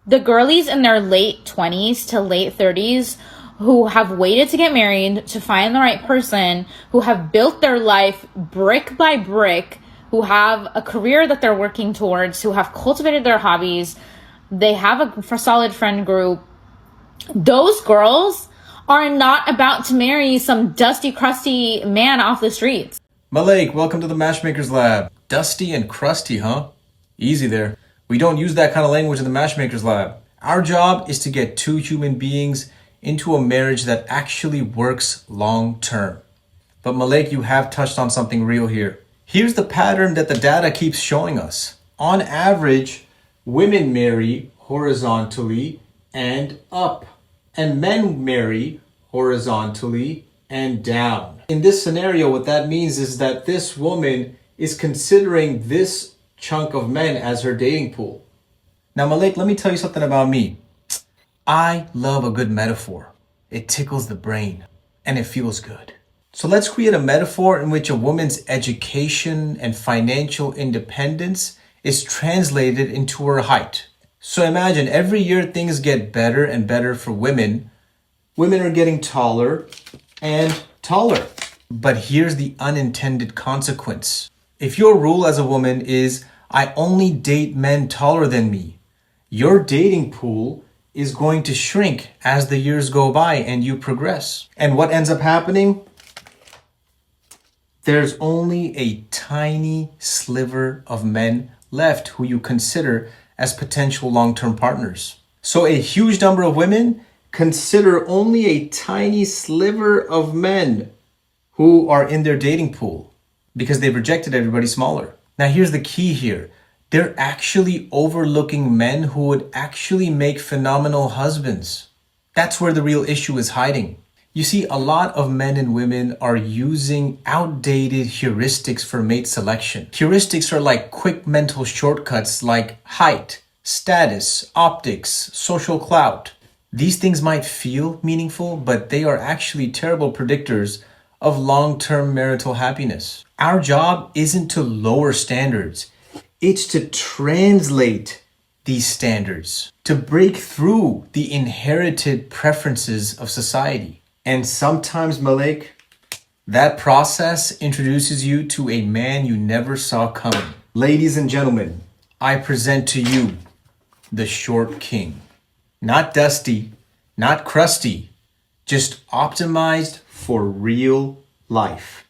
The girlies in their late 20s to late 30s who have waited to get married, to find the right person, who have built their life brick by brick, who have a career that they're working towards, who have cultivated their hobbies, they have a solid friend group. Those girls are not about to marry some dusty, crusty man off the streets. Malik, welcome to the Matchmakers Lab. Dusty and crusty, huh? Easy there. We don't use that kind of language in the Matchmakers Lab. Our job is to get two human beings into a marriage that actually works long term. But Malik, you have touched on something real here. Here's the pattern that the data keeps showing us. On average, women marry horizontally and up, and men marry horizontally and down. In this scenario, what that means is that this woman is considering this chunk of men as her dating pool. Now, Malik, let me tell you something about me. I love a good metaphor. It tickles the brain and it feels good. So let's create a metaphor in which a woman's education and financial independence is translated into her height. So imagine every year things get better and better for women. Women are getting taller and taller. But here's the unintended consequence. If your rule as a woman is, I only date men taller than me, your dating pool is going to shrink as the years go by and you progress. And what ends up happening? There's only a tiny sliver of men left who you consider as potential long-term partners. So a huge number of women consider only a tiny sliver of men who are in their dating pool because they've rejected everybody smaller. Now here's the key here. They're actually overlooking men who would actually make phenomenal husbands. That's where the real issue is hiding. You see, a lot of men and women are using outdated heuristics for mate selection. Heuristics are like quick mental shortcuts like height, status, optics, social clout. These things might feel meaningful, but they are actually terrible predictors of long-term marital happiness. Our job isn't to lower standards. It's to translate these standards, to break through the inherited preferences of society. And sometimes, Malik, that process introduces you to a man you never saw coming. Ladies and gentlemen, I present to you the short king. Not dusty, not crusty, just optimized for real life.